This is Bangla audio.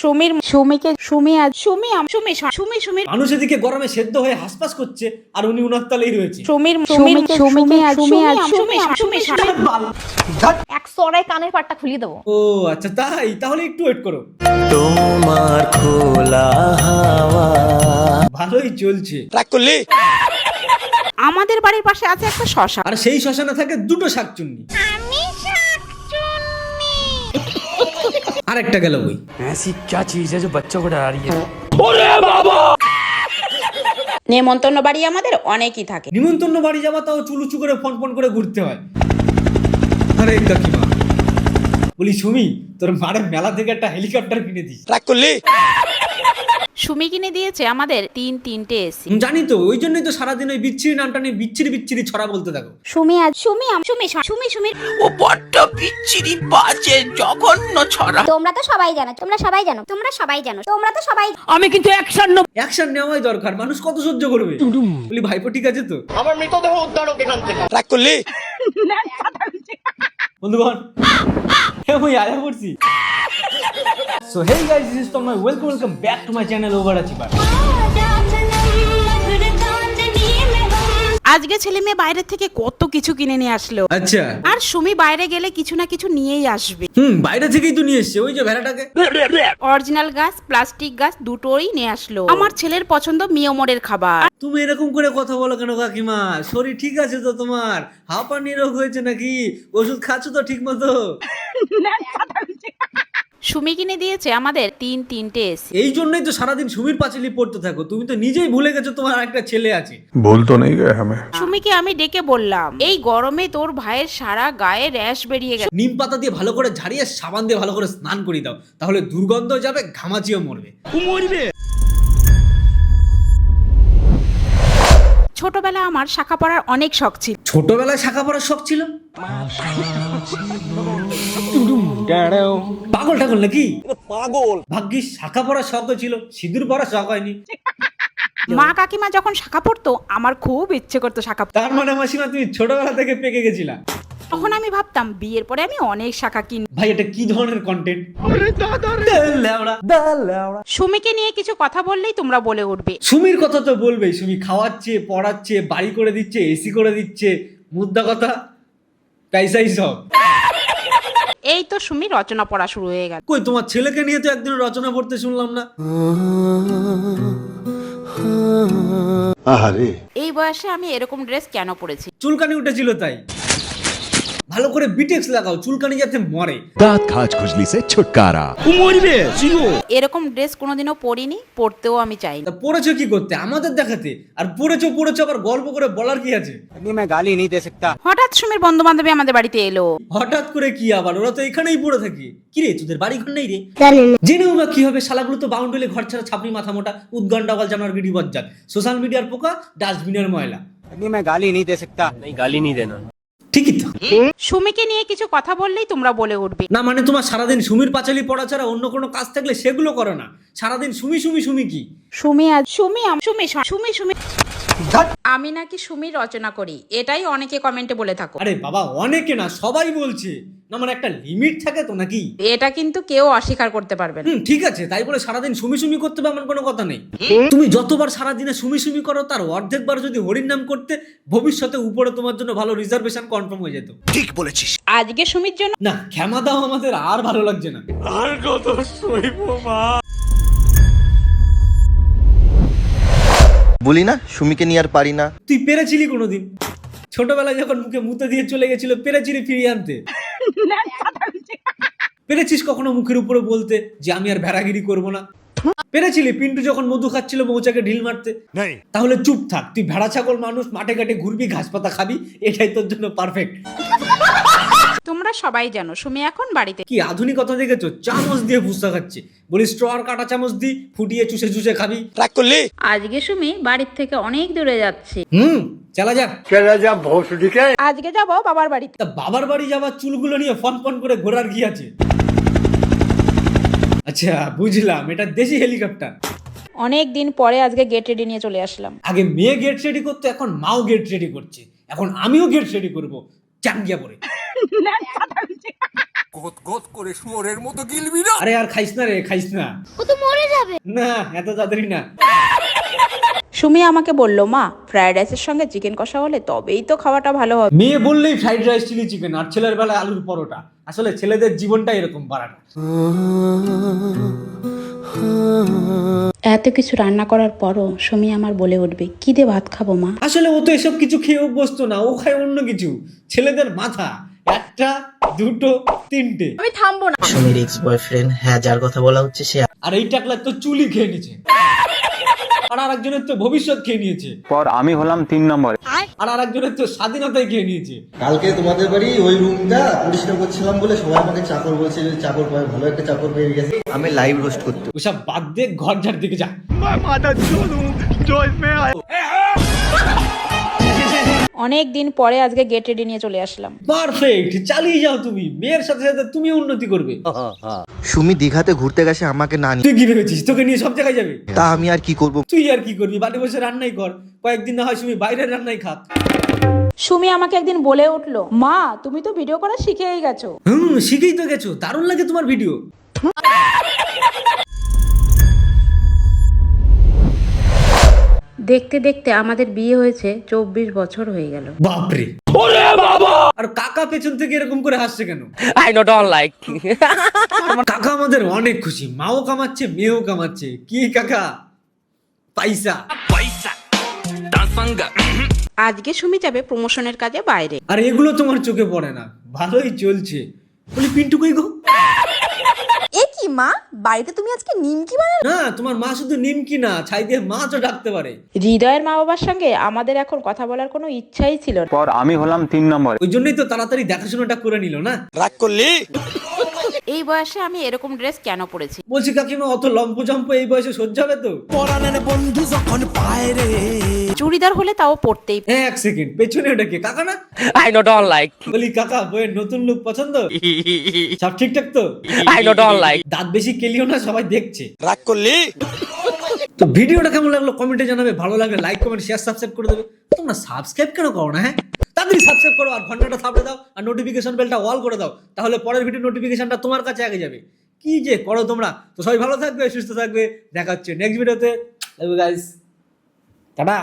সুমির মানুষ এদিকে গরমে সেদ্ধ হয়ে হাসপাস করছে আর উনি উনার তলেই রয়েছে। এক সরাই কানের পাটটা খুলিয়ে দেবো। ও আচ্ছা তাই, তাহলে একটু ওয়েট করো। তোমার খোলা হাওয়া ভালোই চলছে। রাগ করলি? আমাদের বাড়ির পাশে আছে একটা শ্মশান, আর সেই শ্মশানে থাকে দুটো শাকচুন্নি। আরেকটা গেল বই। ऐसी क्या चीज है जो बच्चों को डरा रही है? নেমন্তন্ন বাড়ি আমাদের অনেকই থাকে। নিমন্ত্রণ বাড়ি যাওয়া তাও চুলুচু করে ফন ফন করে ঘুরতে হয়। আরে কাকিমা, বলি সুমি, তোর মারে মেলা থেকে একটা হেলিকপ্টার কিনে দিস। রাগ করলি? সুমি কিনে দিয়েছে আমাদের তিনটে এসি। জানি তো, ওই জন্যই তো সারাদিন ওই বিচ্ছিরি নামটা নিয়ে বিচ্ছিরি ছড়া বলতে থাকো। ও বড্ড বিচ্ছিরি বাজে জঘন্য ছড়া। তোমরা তো সবাই জানো। আমি কিন্তু অ্যাকশন নেওয়াই দরকার, মানুষ কত সহ্য করবে। বলি ভাইপো ঠিক আছে তো? রাগ করলি? বন্ধুগণ, আমি আয়া করছি। So hey guys, this is Tommy. Welcome back to my channel Overachiever. আজকে ছেলে মেয়ে বাইরে থেকে কত কিছু কিনে নিয়ে আসলো। আচ্ছা, আর সুমি বাইরে গেলে কিছু না কিছু নিয়েই আসবে। বাইরে থেকেই তো নিয়ে এসছে, ওই যে ভেড়াটাকে। অরিজিনাল গাছ, প্লাস্টিক গাছ দুটোই নিয়ে আসলো। আমার ছেলের পছন্দ মিয়মরের খাবার। তুমি এরকম করে কথা বলো কেন কাকিমা? শরীর ঠিক আছে তো তোমার? হাঁপানি রোগ হয়েছে নাকি? ওষুধ খাচ্ছ তো ঠিক মতো? সুমি কিনে দিয়েছে আমাদের তিনটে এসি। এই জন্যই তো সারাদিন সুমির পাঁচিলি পড়তে থাকো। তুমি তো নিজেই ভুলে গেছো তোমার একটা ছেলে আছে। ভুল তো নেই গয়ে हमें। সুমিকে আমি ডেকে বললাম, এই গরমে তোর ভাইয়ের সারা গায়ে র্যাশ বেরিয়ে গেছে, নিম পাতা দিয়ে ভালো করে ঝাড়িয়ে সাবান দিয়ে ভালো করে স্নান করিয়ে দাও, তাহলে দুর্গন্ধ যাবে, ঘামাচিও মরবে। ছোটবেলা আমার শাখা পড়ার অনেক শখ ছিল। ছোটবেলায় শাখা পড়ার শখ ছিল? পাগল টাগল নাকি? পাগল। ভাগ্যিস শাখা পড়ার শখ ছিল, সিঁদুর পড়ার শখ হয়নি। মা কাকিমা যখন শাখা পড়তো আমার খুব ইচ্ছে করতো শাখা পড়তে। তার মানে মাসিমা তুমি ছোটবেলা থেকে পেকে গেছিলা? তখন আমি ভাবতাম বিয়ের পরে আমি অনেক শাখা কিনব। ভাই এটা কি ধরনের কন্টেন্ট? সুমিকে নিয়ে কিছু কথা বললেই তোমরা বলে উঠবে। সুমির কথা তো বলবেই। সুমি খাওয়াচ্ছে, পড়াচ্ছে, বাড়ি করে দিচ্ছে, এসি করে দিচ্ছে, মুদ্রা কথা পয়সাই সব। এই তো সুমি রচনা পড়া শুরু হয়ে গেল। কই তোমার ছেলেকে নিয়ে তো একদিন রচনা পড়তে শুনলাম না। এই বয়সে আমি এরকম ড্রেস কেন পরেছি? চুলকানি উঠেছিল তাই। ভালো করে বিটেক্স লাগাও, চুলকানি যাতে মরে। दांत खाज खुजली से छुटकारा। এরকম ড্রেস কোনোদিনও পরিনি, পরতেও আমি চাই না। তা পড়েছো কি করতে? আমাদের দেখাতে? আর পড়েছো আবার গল্প করে বলার কি আছে? হঠাৎ সুমির বন্ধু বান্ধবী আমাদের বাড়িতে এলো। হঠাৎ করে কি আবার? ওরা তো এখানেই পড়ে থাকে। কি রে, তোদের বাড়ি ঘর নেই রে? জেনেও বা কি হবে, শালাগুলো তো বাউন্ডুলে ঘর ছাড়া, ছাপড়ি মাথা মোটা, উদ্গন্ডাওয়াল জানোয়ার গিরি বজ্জাত, সোশ্যাল মিডিয়ার পোকা, ডাস্টবিনের ময়লা। गाली नहीं देना। ঠিকই তো। সুমিকে নিয়ে কিছু কথা বললেই তোমরা বলে উঠবে। না মানে তোমার সারাদিন সুমির পাঁচালি পড়া ছাড়া অন্য কোনো কাজ থাকলে সেগুলো করো না। সারাদিন সুমি কি? আমি নাকি সুমির রচনা করি, এটাই অনেকে কমেন্টে বলে থাকো। আরে বাবা, অনেকে না, সবাই বলছে। না মানে একটা লিমিট থাকে তো নাকি? এটা কিন্তু কেউ অস্বীকার করতে পারবে না। ঠিক আছে, তাই বলে সারাদিন সুমি করতে হবে এমন কোনো কথা নেই। তুমি যতবার সারাদিনে সুমি করো তার অর্ধেকবার যদি হরির নাম করতে, ভবিষ্যতে উপরে তোমার জন্য ভালো রিজার্ভেশন কনফার্ম হয়ে যেত। ঠিক বলেছিস। আজকে সুমির জন্য না ক্ষমা দাও, আমাদের আর ভালো লাগছে না। আর কত সইবো মা। বলি না সুমিকে নিয়ে আর পারি না। তুই পেরেছিলি কোনোদিন? ছোটবেলায় যখন মুখে মুতে দিয়ে চলে গেছিল, পেরেছিলি ফিরিয়ে আনতে? পেরেছিস কখনো মুখের উপরে বলতে যে আমি আর ভেড়াগিরি করবো না? পেরেছিলি পিন্টু যখন মধু খাচ্ছিল মৌচাকে ঢিল মারতে? তাহলে চুপ থাক। তুই ভেড়া ছাগল মানুষ, মাঠে ঘাটে ঘুরবি, ঘাস পাতা খাবি, এটাই তোর জন্য পারফেক্ট। তোমরা সবাই জানো সুমি এখন বাড়িতে। কি আধুনিকতা দেখেছো? চামচ দিয়ে ভুসা খাচ্ছে। বলি স্ট্র আর কাটা চামচ দি ফুটিয়ে চুষে খাবি। রাগ করলি? আজকে সুমি বাড়ির থেকে অনেক দূরে যাচ্ছে। চালা যা। আজকে যাবো বাবার বাড়িতে। তা বাবার বাড়ি যাবার চুলগুলো নিয়ে ফন করে ঘোরার কি আছে? আচ্ছা বুঝলাম, এটা দেশি হেলিকপ্টার। অনেক দিন পরে আজকে গেট রেডি নিয়ে চলে আসলাম। আগে মেয়ে গেট রেডি করতো, এখন মাও গেট রেডি করছে। এখন আমিও গেট রেডি করবো চাঙ্গিয়া পরে। আরে আর খাইস না রে, খাইস না, ও তো মরে যাবে। না এত তাড়াতাড়ি না। সুমি আমাকে বলল, মা ফ্রাইড রাইসের সঙ্গে চিকেন কষা হলে তবেই তো খাওয়াটা ভালো হবে। মেয়ে বললেই ফ্রাইড রাইস চিলি চিকেন, আর ছেলের বেলায় আলুর পরোটা। আসলে ছেলেদের জীবনটা এরকম বাড়ানো। এত কিছু রান্না করার পরও সুমি আমার বলে উঠবে, কি দিয়ে ভাত খাবো মা? আসলে ও তো এসব কিছু খেয়ে অভ্যস্ত না, ও খায় অন্য কিছু। ছেলেদের মাথা একটা দুটো তিনটে। আমি থামবো না। সুমির এক্স বয়ফ্রেন্ড, হ্যাঁ যার কথা বলা হচ্ছে সে আর এই টাকলা তো চুলি খেয়ে নিয়েছে, আর আরেকজনের তো ভবিষ্যৎ খেয়ে নিয়েছে, পর আমি হলাম 3 নম্বর। আর আরেকজনের তো স্বাধীনতায় খেয়ে নিয়েছে। কালকে তোমাদের বাড়ি ওই রুমটা পরিষ্কার করছিলাম বলে সবাই আমাকে চাকর বলছে, যে চাকর পায়, ভালো একটা চাকর পেয়ে গেছে। আমি লাইভ রোস্ট করতে। ওসব বাদ দিয়ে ঘর ঝাড় দিকে যা। অনেক দিন পরে আজকে গেট রেডি নিয়ে চলে আসলাম। পারফেক্ট, চালিয়ে যাও তুমি। মেয়ের সাথে সাথে তুমিও উন্নতি করবে। সুমি দীঘাতে ঘুরতে গেছে আমাকে না নিয়ে। তুই কি ভেবেছিস তোকে নিয়ে সব জায়গায় যাবে? তা আমি আর কি করব? তুই আর কি করবি, বাড়ি বসে রান্নাই কর। কয়েকদিন না হয় তুমি বাইরের রান্নাই খাক। সুমি আমাকে একদিন বলে উঠলো, মা তুমি তো ভিডিও করা শিখেই গেছো। শিখেই তো গেছো, দারুণ লাগে তোমার ভিডিও। দেখতে দেখতে আমাদের বিয়ে হয়েছে 24 বছর হয়ে গেল। বাপরে, আর কাকা পেছন থেকে এরকম করে হাসছে কেন? I don't like. কাকা আমাদের অনেক খুশি, মাও কামাচ্ছে মেয়েও কামাচ্ছে। কি কাকা, পয়সা। আজকে সুমি যাবে প্রমোশনের কাজে বাইরে। আর এগুলো তোমার চোখে পড়ে না, ভালোই চলছে। বলি পিন্টু কই গো? এ কি মা, বাড়িতে তুমি আজকে নিমকি বানালে? না, তোমার মা শুধু নিমকি না, ছাই দিয়ে মাছও ডাকতে পারে। হৃদয়ের মা বাবার সঙ্গে আমাদের এখন কথা বলার কোনো ইচ্ছাই ছিল না। পর আমি হলাম 3 নম্বর। ওই জন্যই তো তাড়াতাড়ি দেখাশোনাটা করে নিল না। এই বয়সে আমি এরকম ড্রেস কেন পরেছি? বলছি কাকিমা, অত লম্প জম্প এই বয়সে সহ্য হবে তো? চুড়িদার হলে তাও পরতেই। এক সেকেন্ড, পেছনে ওটা কে? কাকা না? I don't like. বলি কাকা, বইয়ের নতুন লুক পছন্দ? সব ঠিকঠাক তো? I don't like. দাঁত বেশি কেলিও না, সবাই দেখছে। রাগ করলি? তো ভিডিওটা কেমন লাগলো কমেন্টে জানাবে। ভালো লাগলে লাইক কমেন্ট শেয়ার সাবস্ক্রাইব করে দেবে। তোমরা সাবস্ক্রাইব কেন করো না? হ্যাঁ, তাড়াতাড়ি সাবস্ক্রাইব করো আর ঘন্টাটা থাপড়ে দাও আর নোটিফিকেশন বেলটা অল করে দাও, তাহলে পরের ভিডিও নোটিফিকেশনটা তোমার কাছে আগে যাবে। কি যে করো তোমরা। তো সবাই ভালো থাকবে, সুস্থ থাকবে, দেখা হচ্ছে নেক্সট ভিডিওতে। Love you guys, tata.